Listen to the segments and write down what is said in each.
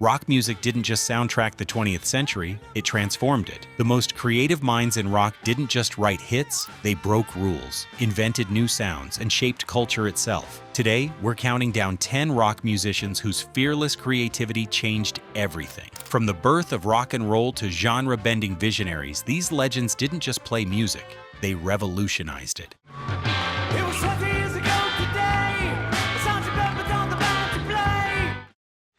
Rock music didn't just soundtrack the 20th century, it transformed it. The most creative minds in rock didn't just write hits, they broke rules, invented new sounds, and shaped culture itself. Today, we're counting down 10 rock musicians whose fearless creativity changed everything. From the birth of rock and roll to genre-bending visionaries, these legends didn't just play music, they revolutionized it. It was 20 years ago today. The Sgt. Pepper's on the bound to play.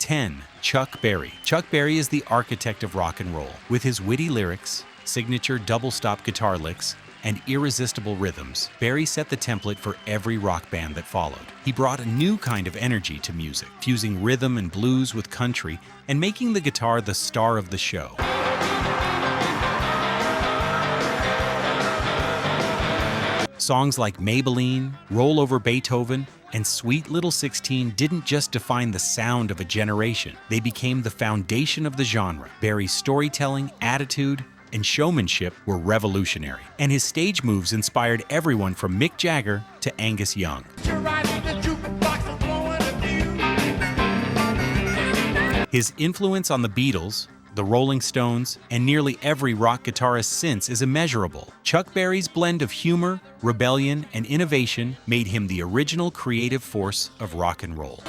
10. Chuck Berry. Chuck Berry is the architect of rock and roll. With his witty lyrics, signature double-stop guitar licks, and irresistible rhythms, Berry set the template for every rock band that followed. He brought a new kind of energy to music, fusing rhythm and blues with country and making the guitar the star of the show. Songs like Maybelline, Roll Over Beethoven, and Sweet Little 16 didn't just define the sound of a generation. They became the foundation of the genre. Berry's storytelling, attitude, and showmanship were revolutionary, and his stage moves inspired everyone from Mick Jagger to Angus Young. His influence on the Beatles, the Rolling Stones, and nearly every rock guitarist since is immeasurable. Chuck Berry's blend of humor, rebellion, and innovation made him the original creative force of rock and roll.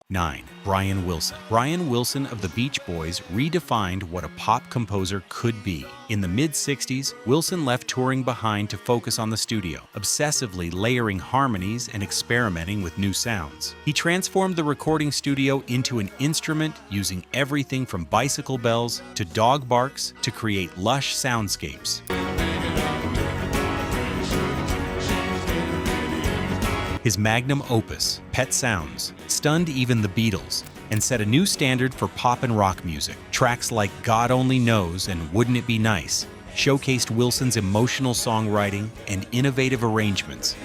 9. Brian Wilson. Brian Wilson of the Beach Boys redefined what a pop composer could be. In the mid-60s, Wilson left touring behind to focus on the studio, obsessively layering harmonies and experimenting with new sounds. He transformed the recording studio into an instrument, using everything from bicycle bells to dog barks to create lush soundscapes. His magnum opus, Pet Sounds, stunned even the Beatles and set a new standard for pop and rock music. Tracks like God Only Knows and Wouldn't It Be Nice showcased Wilson's emotional songwriting and innovative arrangements.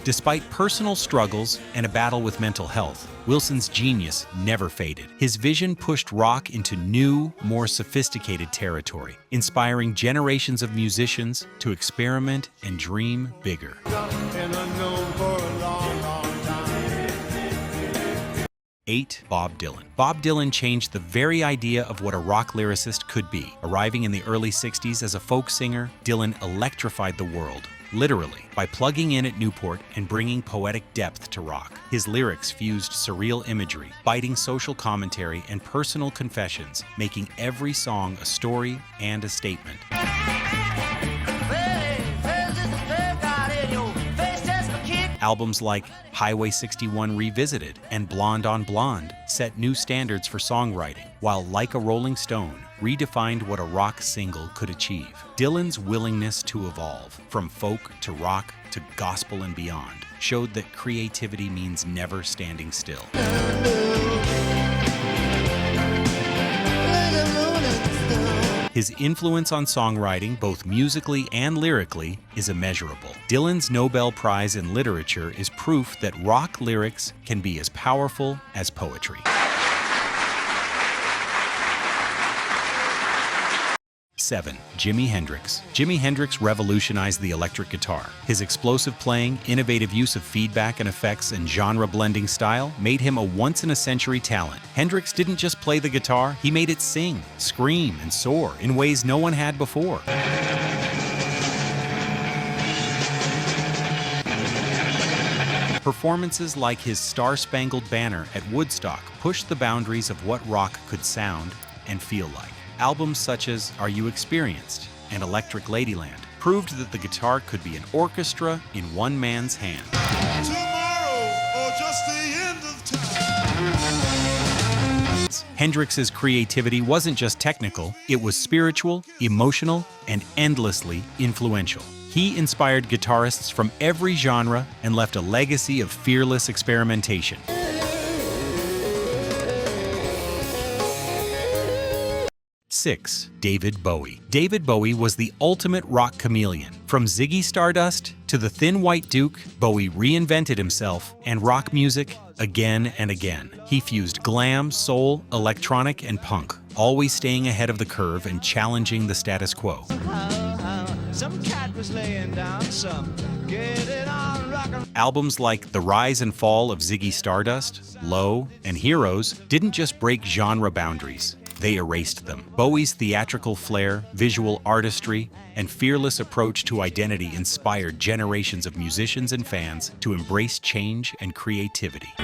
Despite personal struggles and a battle with mental health, Wilson's genius never faded. His vision pushed rock into new, more sophisticated territory, inspiring generations of musicians to experiment and dream bigger. 8. Bob Dylan. Bob Dylan changed the very idea of what a rock lyricist could be. Arriving in the early 60s as a folk singer, Dylan electrified the world, literally, by plugging in at Newport and bringing poetic depth to rock. His lyrics fused surreal imagery, biting social commentary, and personal confessions, making every song a story and a statement. Albums like Highway 61 Revisited and Blonde on Blonde set new standards for songwriting, while Like a Rolling Stone redefined what a rock single could achieve. Dylan's willingness to evolve, from folk to rock to gospel and beyond, showed that creativity means never standing still. His influence on songwriting, both musically and lyrically, is immeasurable. Dylan's Nobel Prize in Literature is proof that rock lyrics can be as powerful as poetry. 7. Jimi Hendrix. Jimi Hendrix revolutionized the electric guitar. His explosive playing, innovative use of feedback and effects, and genre-blending style made him a once-in-a-century talent. Hendrix didn't just play the guitar, he made it sing, scream, and soar in ways no one had before. Performances like his Star-Spangled Banner at Woodstock pushed the boundaries of what rock could sound and feel like. Albums such as Are You Experienced and Electric Ladyland proved that the guitar could be an orchestra in one man's hand. Tomorrow or just the end of time. Hendrix's creativity wasn't just technical, it was spiritual, emotional, and endlessly influential. He inspired guitarists from every genre and left a legacy of fearless experimentation. 6. David Bowie. David Bowie was the ultimate rock chameleon. From Ziggy Stardust to the Thin White Duke, Bowie reinvented himself and rock music again and again. He fused glam, soul, electronic, and punk, always staying ahead of the curve and challenging the status quo. Some cat was laying down some. Get it on, rock and Albums like The Rise and Fall of Ziggy Stardust, Low, and Heroes didn't just break genre boundaries, they erased them. Bowie's theatrical flair, visual artistry, and fearless approach to identity inspired generations of musicians and fans to embrace change and creativity.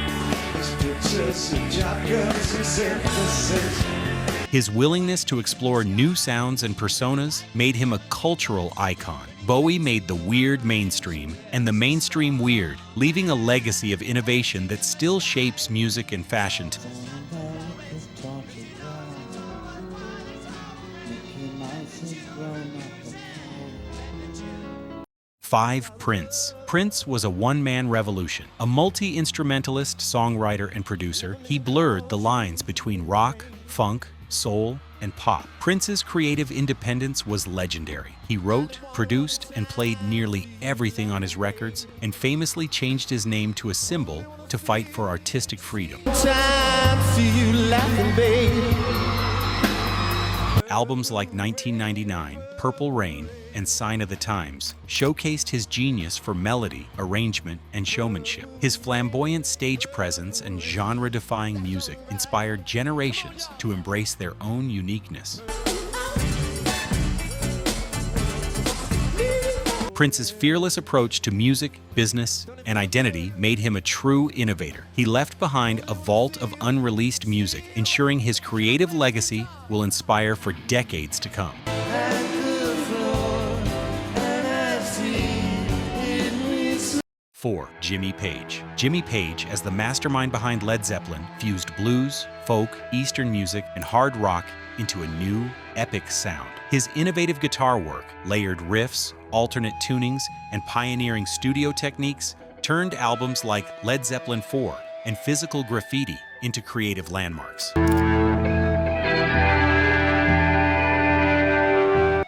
His willingness to explore new sounds and personas made him a cultural icon. Bowie made the weird mainstream and the mainstream weird, leaving a legacy of innovation that still shapes music and fashion. 5. Prince. Prince was a one-man revolution. A multi-instrumentalist, songwriter, and producer, he blurred the lines between rock, funk, soul, and pop. Prince's creative independence was legendary. He wrote, produced, and played nearly everything on his records, and famously changed his name to a symbol to fight for artistic freedom. time, see you laughing, babe. Albums like 1999, Purple Rain, and Sign of the Times showcased his genius for melody, arrangement, and showmanship. His flamboyant stage presence and genre-defying music inspired generations to embrace their own uniqueness. Prince's fearless approach to music, business, and identity made him a true innovator. He left behind a vault of unreleased music, ensuring his creative legacy will inspire for decades to come. 4. Jimmy Page. Jimmy Page, as the mastermind behind Led Zeppelin, fused blues, folk, Eastern music, and hard rock into a new, epic sound. His innovative guitar work, layered riffs, alternate tunings, and pioneering studio techniques turned albums like Led Zeppelin 4 and Physical Graffiti into creative landmarks.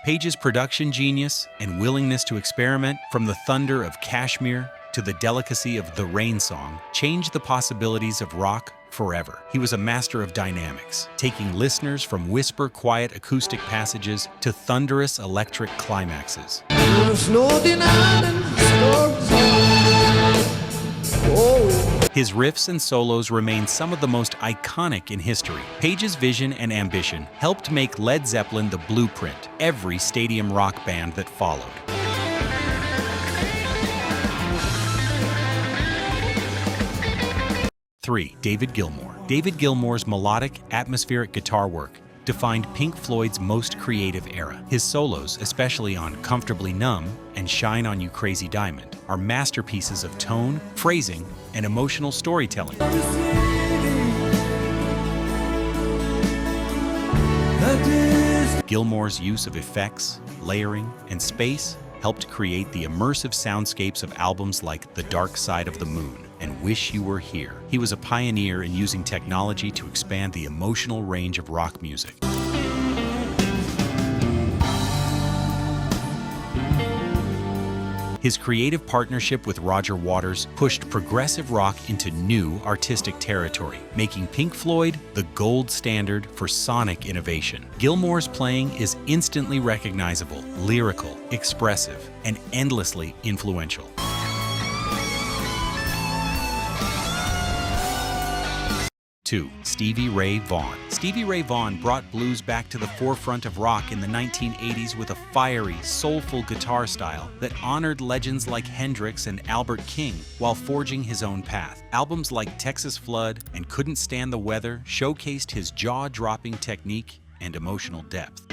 Page's production genius and willingness to experiment, from the thunder of Kashmir to the delicacy of the Rain Song, changed the possibilities of rock forever. He was a master of dynamics, taking listeners from whisper quiet acoustic passages to thunderous electric climaxes. There's no denying the stories. Oh. His riffs and solos remain some of the most iconic in history. Page's vision and ambition helped make Led Zeppelin the blueprint every stadium rock band that followed. 3. David Gilmour. David Gilmour's melodic, atmospheric guitar work defined Pink Floyd's most creative era. His solos, especially on Comfortably Numb and Shine on You Crazy Diamond, are masterpieces of tone, phrasing, and emotional storytelling. Gilmour's use of effects, layering, and space helped create the immersive soundscapes of albums like The Dark Side of the Moon and Wish You Were Here. He was a pioneer in using technology to expand the emotional range of rock music. His creative partnership with Roger Waters pushed progressive rock into new artistic territory, making Pink Floyd the gold standard for sonic innovation. Gilmour's playing is instantly recognizable, lyrical, expressive, and endlessly influential. 2. Stevie Ray Vaughan. Stevie Ray Vaughan brought blues back to the forefront of rock in the 1980s with a fiery, soulful guitar style that honored legends like Hendrix and Albert King while forging his own path. Albums like Texas Flood and Couldn't Stand the Weather showcased his jaw-dropping technique and emotional depth.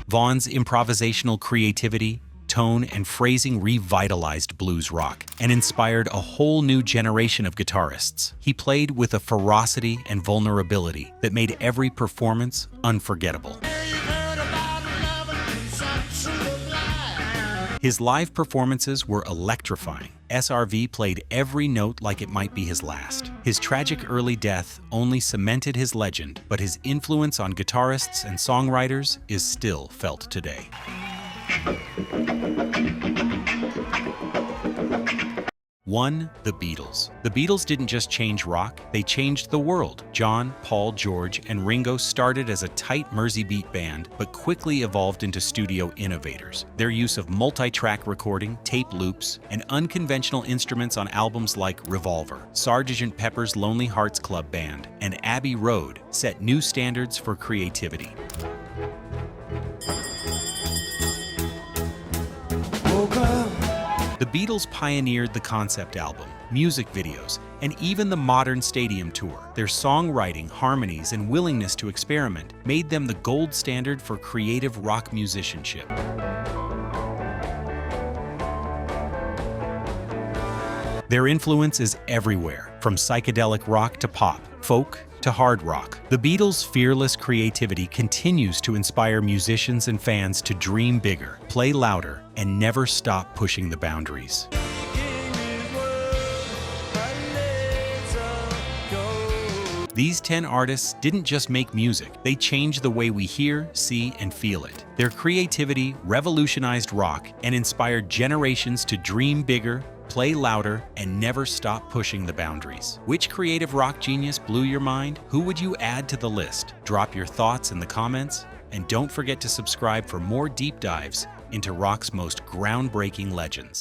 Vaughan's improvisational creativity, tone, and phrasing revitalized blues rock and inspired a whole new generation of guitarists. He played with a ferocity and vulnerability that made every performance unforgettable. His live performances were electrifying. SRV played every note like it might be his last. His tragic early death only cemented his legend, but his influence on guitarists and songwriters is still felt today. 1. The Beatles. The Beatles didn't just change rock, they changed the world. John, Paul, George, and Ringo started as a tight Merseybeat band, but quickly evolved into studio innovators. Their use of multi-track recording, tape loops, and unconventional instruments on albums like Revolver, Sgt. Pepper's Lonely Hearts Club Band, and Abbey Road set new standards for creativity. The Beatles pioneered the concept album, music videos, and even the modern stadium tour. Their songwriting, harmonies, and willingness to experiment made them the gold standard for creative rock musicianship. Their influence is everywhere, from psychedelic rock to pop, folk to hard rock. The Beatles' fearless creativity continues to inspire musicians and fans to dream bigger, play louder, and never stop pushing the boundaries. These 10 artists didn't just make music, they changed the way we hear, see, and feel it. Their creativity revolutionized rock and inspired generations to dream bigger, play louder, and never stop pushing the boundaries. Which creative rock genius blew your mind? Who would you add to the list? Drop your thoughts in the comments, and don't forget to subscribe for more deep dives into rock's most groundbreaking legends.